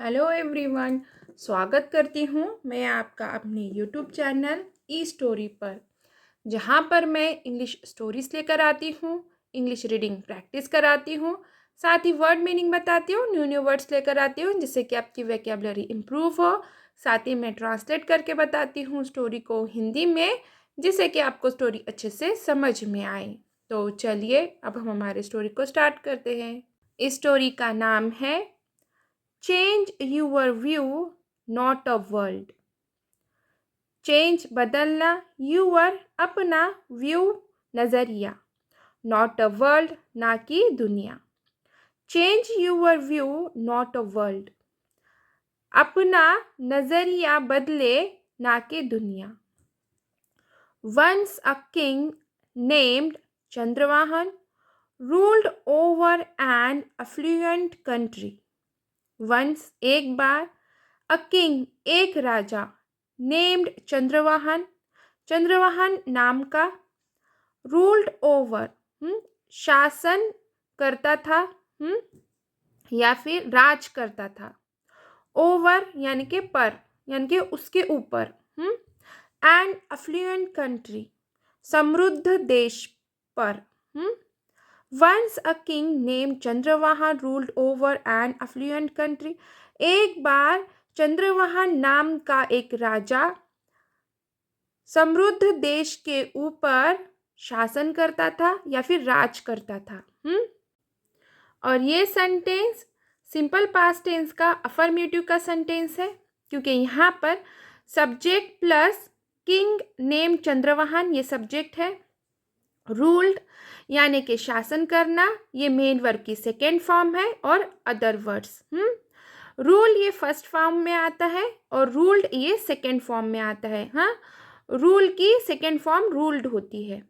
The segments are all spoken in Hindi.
Hello everyone. स्वागत करती हूँ मैं आपका अपने यूट्यूब चैनल ई स्टोरी पर, जहाँ पर मैं इंग्लिश स्टोरीज लेकर आती हूँ, इंग्लिश रीडिंग प्रैक्टिस कराती हूँ, साथ ही वर्ड मीनिंग बताती हूँ, न्यू न्यू वर्ड्स लेकर आती हूँ जिससे कि आपकी वोकैबुलरी इम्प्रूव हो। साथ ही मैं ट्रांसलेट करके बताती हूँ स्टोरी को हिंदी में, जिससे कि आपको स्टोरी अच्छे से समझ में आए। तो चलिए अब हम हमारे स्टोरी को स्टार्ट करते हैं। इस स्टोरी का नाम है change your view not a world. Change बदलना, यूर अपना, व्यू नजरिया, नॉट अ वर्ल्ड ना कि दुनिया। Change your view not a world, अपना नजरिया बदले ना कि दुनिया। Once a king named Chandravahan ruled over an affluent country. Once एक बार, अ किंग एक राजा, नेम्ड चंद्रवाहन चंद्रवाहन नाम का, रूल्ड ओवर शासन करता था, या फिर राज करता था। ओवर यानी के पर, यानी के उसके ऊपर। एंड अफ्लुएंट कंट्री समृद्ध देश पर। Once a king name Chandravahan ruled over an affluent country. एक बार चंद्रवाहन नाम का एक राजा समृद्ध देश के ऊपर शासन करता था या फिर राज करता था। और ये सेंटेंस सिंपल पास्ट टेंस का अफर्मेटिव का सेंटेंस है, क्योंकि यहाँ पर सब्जेक्ट प्लस किंग नेम चंद्रवाहन ये सब्जेक्ट है। रूल्ड यानी कि शासन करना, ये मेन वर्ब की सेकेंड फॉर्म है। और अदर वर्ड्स, रूल ये फर्स्ट फॉर्म में आता है और रूल्ड ये सेकेंड फॉर्म में आता है। हाँ, रूल की सेकेंड फॉर्म रूल्ड होती है।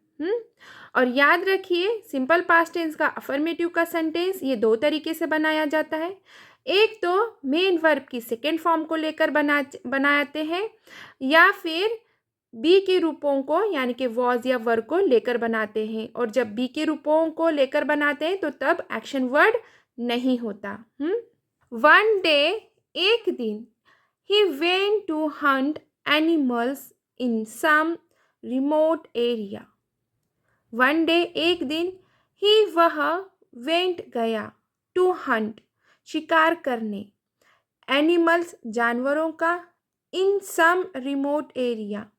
और याद रखिए, सिंपल पास्ट टेंस का अफर्मेटिव का सेंटेंस ये दो तरीके से बनाया जाता है। एक तो मेन वर्ब की सेकेंड फॉर्म को लेकर बनाते हैं, या फिर बी के रूपों को यानी कि वॉज या वर को लेकर बनाते हैं। और जब बी के रूपों को लेकर बनाते हैं तो तब एक्शन वर्ड नहीं होता। वन डे एक दिन, he went to hunt animals in some remote area. One day एक दिन, ही वह वेंट गया, टू हंट शिकार करने, एनिमल्स जानवरों का, इन सम रिमोट एरिया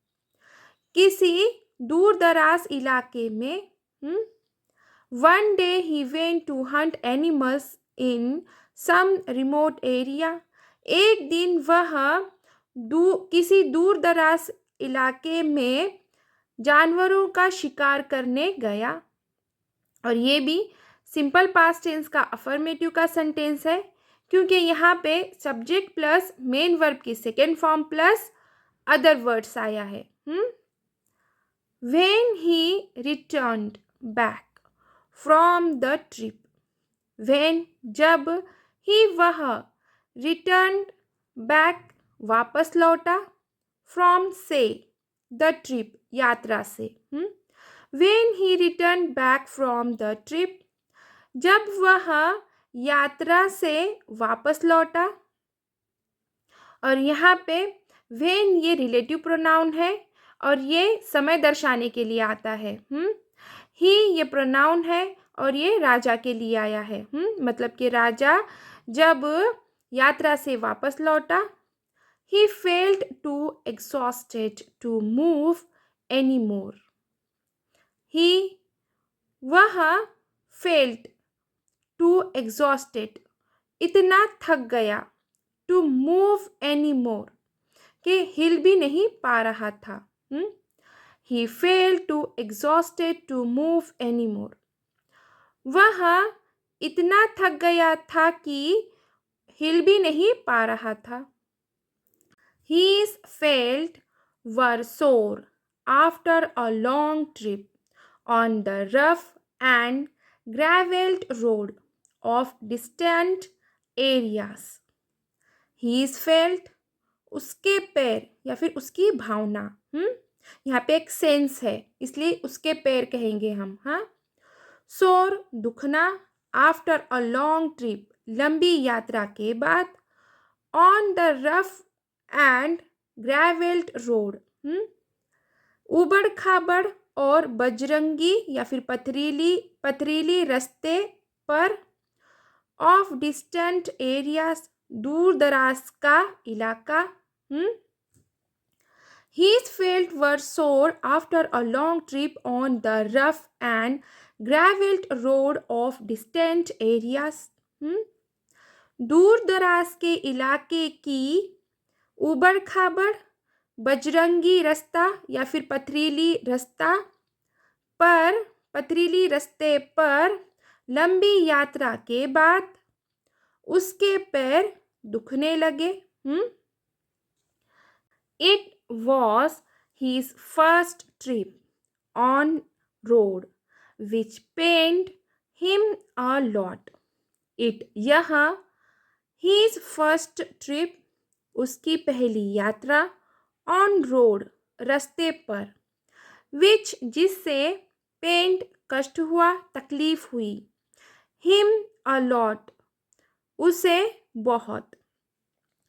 किसी दूर दराज इलाके में। One day he went to hunt animals in some remote area. एक दिन वह किसी दूर दराज इलाके में जानवरों का शिकार करने गया। और ये भी सिंपल पास्ट टेंस का अफर्मेटिव का सेंटेंस है, क्योंकि यहाँ पे सब्जेक्ट प्लस मेन वर्ब की second form plus other words आया है। When he returned back from the trip. When जब, he वह, returned back वापस लौटा, from से, the trip यात्रा से। When he returned back from the trip, जब वह यात्रा से वापस लौटा। और यहाँ पे when ये रिलेटिव प्रोनाउन है और ये समय दर्शाने के लिए आता है। ही ये प्रोनाउन है और ये राजा के लिए आया है। मतलब कि राजा जब यात्रा से वापस लौटा। He failed to exhausted to move any more. He वह फेल्ड टू एग्जॉस्टेड इतना थक गया, टू मूव एनी मोर कि हिल भी नहीं पा रहा था। He failed to exhausted to move anymore. वह इतना थक गया था कि हिल भी नहीं पा रहा था। His feet were sore after a long trip on the rough and gravelled road of distant areas. His felt उसके पैर या फिर उसकी भावना। यहाँ पे एक सेंस है, इसलिए उसके पैर कहेंगे हम। हाँ, सोर दुखना, आफ्टर अ लॉन्ग ट्रिप लंबी यात्रा के बाद, on the rough and gravelled road. उबड़ खाबड़ और बजरंगी या फिर पथरीली पथरीली रास्ते पर, ऑफ डिस्टेंट एरियाज, दूर दराज का इलाका। His feet were sore after a long trip on the rough and gravelled road of distant areas. दूर दराज के इलाके की उबड़ खाबड़, बजरंगी रास्ता या फिर पथरीली रास्ते पर लंबी यात्रा के बाद उसके पैर दुखने लगे। It was his first trip on road which pained him a lot. यह his first trip, उसकी पहली यात्रा, on road, रास्ते पर, which जिससे pained कष्ट हुआ, तकलीफ हुई, him a lot, उसे बहुत।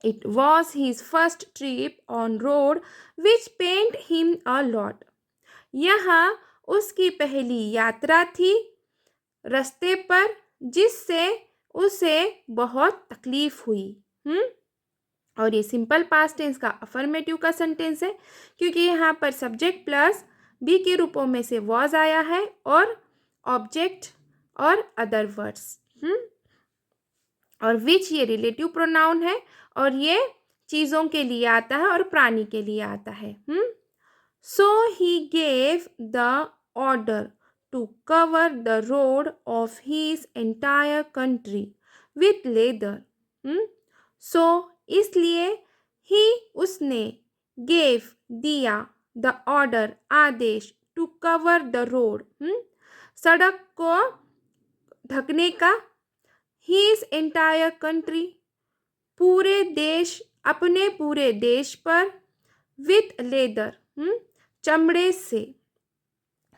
It was his first trip on road which pained him a lot. यह उसकी पहली यात्रा थी रास्ते पर जिससे उसे बहुत तकलीफ हुई। और ये सिंपल पास्ट टेंस का अफर्मेटिव का सेंटेंस है क्योंकि यहाँ पर सब्जेक्ट प्लस बी के रूपों में से वॉज आया है और ऑब्जेक्ट और अदर वर्ड्स। और विच ये रिलेटिव प्रोनाउन है और ये चीज़ों के लिए आता है और प्राणी के लिए आता है। So he gave the order to cover the road of his entire country with leather. So इसलिए ही उसने, गेव दिया, द ऑर्डर आदेश, टू कवर द रोड सड़क को ढकने का, हीज एंटायर कंट्री पूरे देश, अपने पूरे देश पर, विथ लेदर चमड़े से।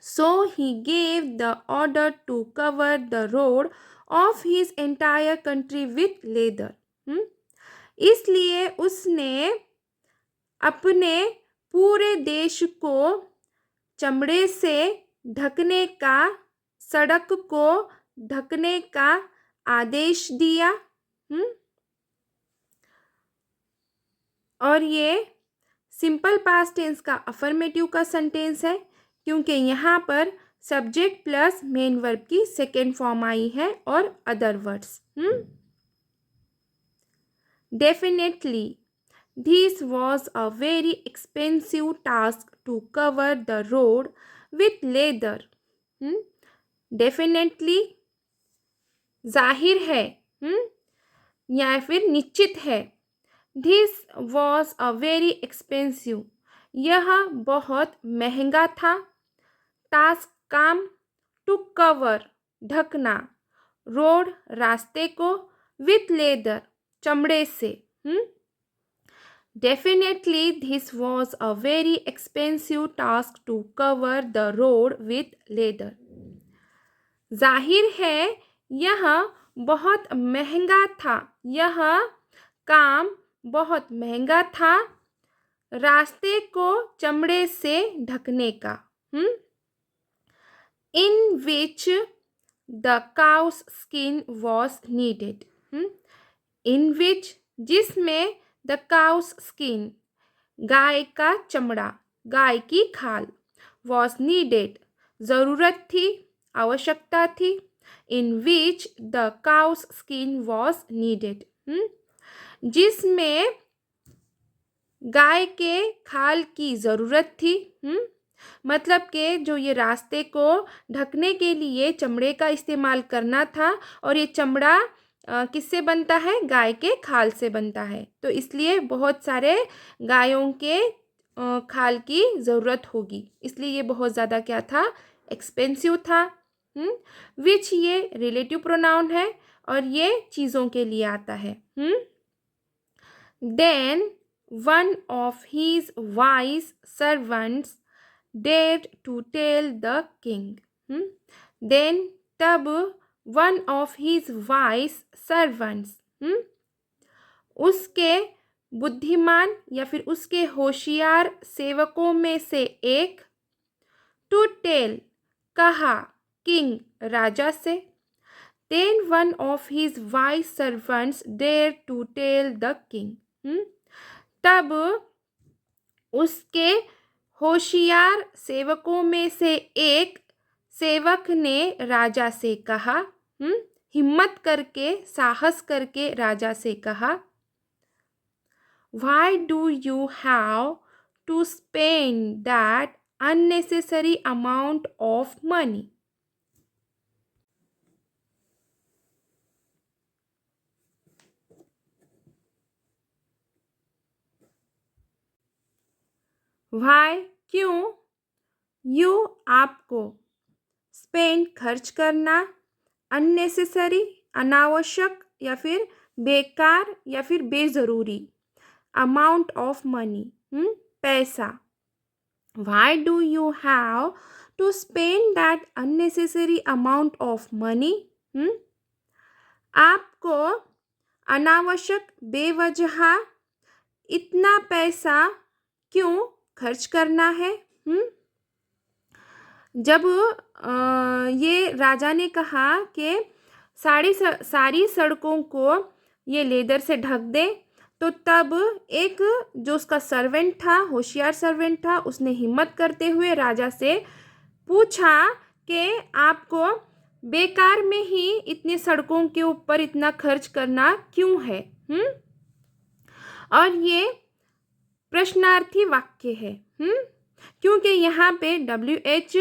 So he gave the order to cover the road of his entire country with leather. इसलिए उसने अपने पूरे देश को चमड़े से ढकने का, सड़क को ढकने का आदेश दिया। और ये सिंपल पास्ट टेंस का अफर्मेटिव का सेंटेंस है क्योंकि यहाँ पर सब्जेक्ट प्लस मेन वर्ब की सेकेंड फॉर्म आई है और other words. Definitely this was a very expensive task to cover the road with leather. Definitely जाहिर है या फिर निश्चित है। This was a very expensive, यह बहुत महंगा था, टास्क काम, टू कवर ढकना, रोड रास्ते को, विथ लेदर चमड़े से। Definitely this was a very expensive task to cover the road with leather. जाहिर है यह बहुत महंगा था, यह काम बहुत महंगा था, रास्ते को चमड़े से ढकने का। In which the cow's skin was needed. In which जिसमें, द काउस स्किन गाय का चमड़ा, गाय की खाल, वॉज नीडेड ज़रूरत थी, आवश्यकता थी। In which the cow's skin was needed जिसमें गाय के खाल की ज़रूरत थी। मतलब कि जो ये रास्ते को ढकने के लिए चमड़े का इस्तेमाल करना था और ये चमड़ा किससे बनता है, गाय के खाल से बनता है, तो इसलिए बहुत सारे गायों के खाल की ज़रूरत होगी, इसलिए ये बहुत ज़्यादा क्या था, एक्सपेंसिव था। विच ये रिलेटिव प्रोनाउन है और ये चीज़ों के लिए आता है। Then one of his wise servants dared to tell the king. Then तब one of his wise servants उसके बुद्धिमान या फिर उसके होशियार सेवकों में से एक, टू टेल कहा किंग राजा से, then one of his wise servants dare to tell the king. तब उसके होशियार सेवकों में से एक सेवक ने राजा से कहा, हिम्मत करके साहस करके राजा से कहा, Why do you have to spend that unnecessary amount of money? Why? क्यों? You आपको, spend खर्च करना, unnecessary अनावश्यक या फिर बेकार या फिर बेजरूरी, amount of money पैसा। Why do you have to spend that unnecessary amount of money? आपको अनावश्यक बेवजह इतना पैसा क्यों खर्च करना है? जब ये राजा ने कहा कि सारी सड़कों को ये लेदर से ढक दे, तो तब एक जो उसका सर्वेंट था, होशियार सर्वेंट था, उसने हिम्मत करते हुए राजा से पूछा कि आपको बेकार में ही इतने सड़कों के ऊपर इतना खर्च करना क्यों है? और ये प्रश्नार्थी वाक्य है, क्योंकि यहाँ पे WH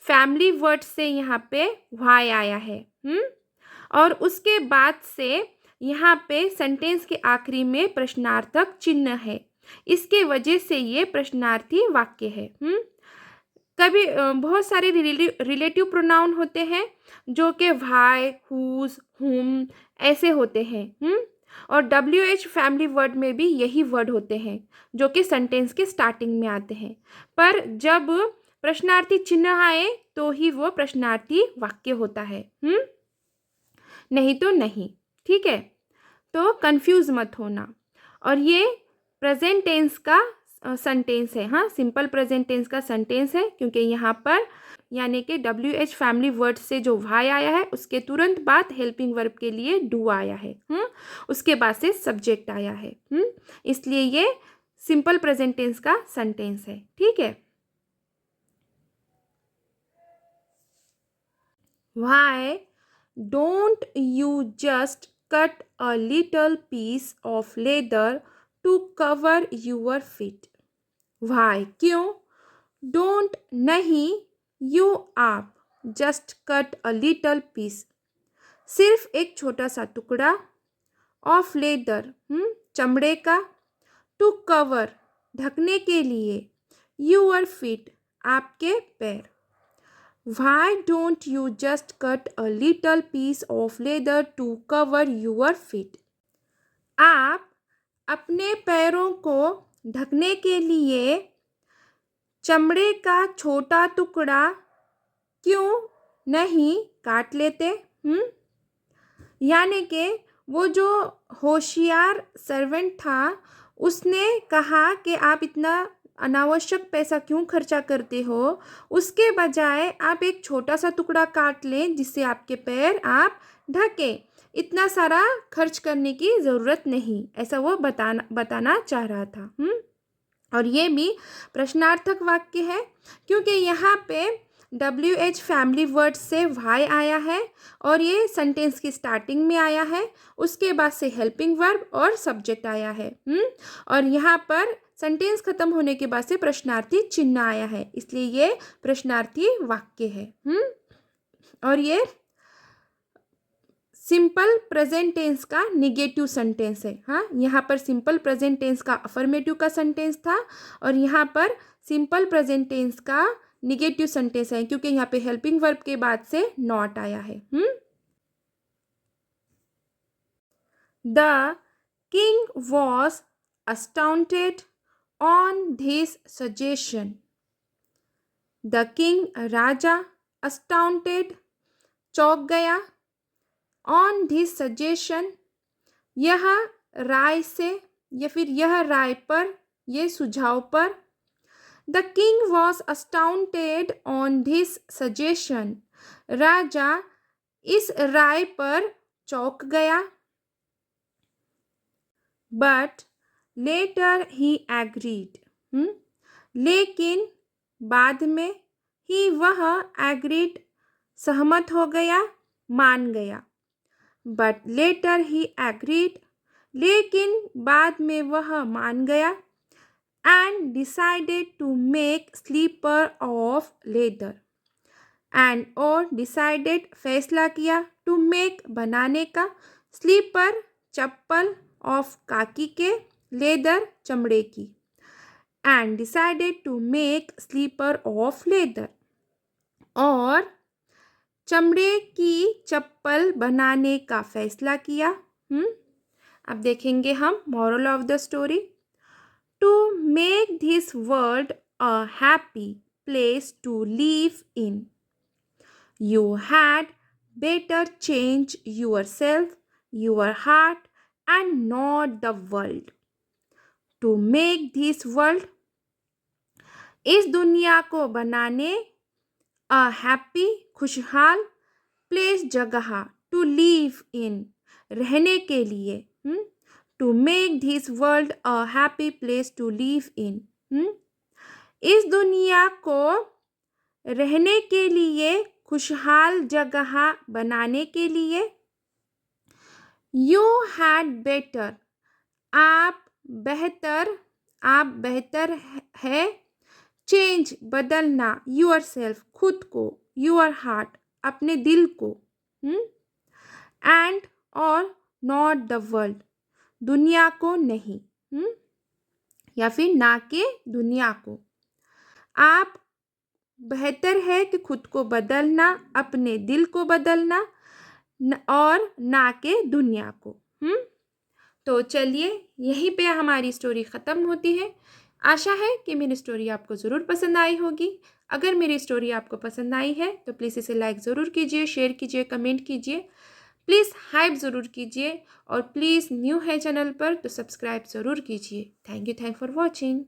फैमिली वर्ड से यहाँ पे वाई आया है, और उसके बाद से यहाँ पे सेंटेंस के आखिरी में प्रश्नार्थक चिन्ह है। इसके वजह से ये प्रश्नार्थी वाक्य है। कभी बहुत सारे रिलेटिव प्रोनाउन होते हैं जो कि व्हाई, हुज, हुम ऐसे होते हैं, और WH फैमिली वर्ड में भी यही वर्ड होते हैं जो कि सेंटेंस के स्टार्टिंग में आते हैं। पर जब प्रश्नार्थी चिन्ह आए तो ही वो प्रश्नार्थी वाक्य होता है, नहीं तो नहीं। ठीक है, तो कंफ्यूज मत होना। और ये प्रेजेंट टेंस का सेंटेंस है, हाँ, सिंपल प्रेजेंट टेंस का सेंटेंस है, क्योंकि यहाँ पर यानी कि WH फैमिली वर्ड से जो वाई आया है उसके तुरंत बाद हेल्पिंग वर्ब के लिए डू आया है, उसके बाद से सब्जेक्ट आया है, इसलिए ये सिंपल प्रेजेंट टेंस का सेंटेंस है। ठीक है, Why don't you just cut a little piece of leather to cover your feet? Why? क्यों? Don't नहीं, you आप, just cut a little piece, सिर्फ एक छोटा सा टुकड़ा, of leather चमड़े का, to cover ढकने के लिए, your feet आपके पैर। Why don't you just cut a little piece of leather to cover your feet? आप अपने पैरों को ढकने के लिए चमड़े का छोटा टुकड़ा क्यों नहीं काट लेते? यानी कि वो जो होशियार सर्वेंट था उसने कहा कि आप इतना अनावश्यक पैसा क्यों खर्चा करते हो, उसके बजाय आप एक छोटा सा टुकड़ा काट लें जिससे आपके पैर आप ढके, इतना सारा खर्च करने की ज़रूरत नहीं, ऐसा वो बताना चाह रहा था। और ये भी प्रश्नार्थक वाक्य है क्योंकि यहाँ पे WH फैमिली वर्ड से वाई आया है और ये सेंटेंस की स्टार्टिंग में आया है, उसके बाद से हेल्पिंग वर्ब और सब्जेक्ट आया है, और यहाँ पर सेंटेंस खत्म होने के बाद से प्रश्नार्थी चिन्ह आया है, इसलिए ये प्रश्नार्थी वाक्य है। और ये सिंपल प्रेजेंट टेंस का निगेटिव सेंटेंस है। हाँ, यहाँ पर सिंपल प्रेजेंट टेंस का अफर्मेटिव का सेंटेंस था और यहाँ पर सिंपल प्रेजेंट टेंस का निगेटिव सेंटेंस है क्योंकि यहाँ पे हेल्पिंग वर्ब के बाद से नॉट आया है। The king was astounded on this suggestion. The king Raja, astounded चौंक गया, on this suggestion यह राय से या फिर यह राय पर, ये सुझाव पर। The king was astounded on this suggestion. राजा इस राय पर चौंक गया। But later he agreed. लेकिन बाद में ही वह एग्रीड सहमत हो गया, मान गया। बट लेटर ही एग्रीड, लेकिन बाद में वह मान गया। And decided to make slipper of leather. And और डिसाइडेड फैसला किया, टू मेक बनाने का, स्लीपर चप्पल, ऑफ काकी के, लेदर चमड़े की। And decided to make slipper of leather, और चमड़े की चप्पल बनाने का फैसला किया। अब देखेंगे हम moral of the story. To make this world a happy place to live in, you had better change yourself, your heart, and not the world. To make this world, इस दुनिया को बनाने, a happy, खुशहाल, प्लेस जगह, to live in, रहने के लिए। To make this world a happy place to live in. इस दुनिया को रहने के लिए, खुशहाल जगह बनाने के लिए। यू हैड बेटर, आप बेहतर है। चेंज, बदलना, यूर सेल्फ, खुद को, यूर हार्ट, अपने दिल को। एंड और नॉट द वर्ल्ड, दुनिया को नहीं। या फिर ना के दुनिया को। आप बेहतर है कि खुद को बदलना, अपने दिल को बदलना, और ना के दुनिया को। तो चलिए यहीं पे हमारी स्टोरी ख़त्म होती है। आशा है कि मेरी स्टोरी आपको ज़रूर पसंद आई होगी। अगर मेरी स्टोरी आपको पसंद आई है तो प्लीज़ इसे लाइक ज़रूर कीजिए, शेयर कीजिए, कमेंट कीजिए, प्लीज़ हाइप ज़रूर कीजिए, और प्लीज़ न्यू है चैनल पर तो सब्सक्राइब ज़रूर कीजिए। Thank you for watching.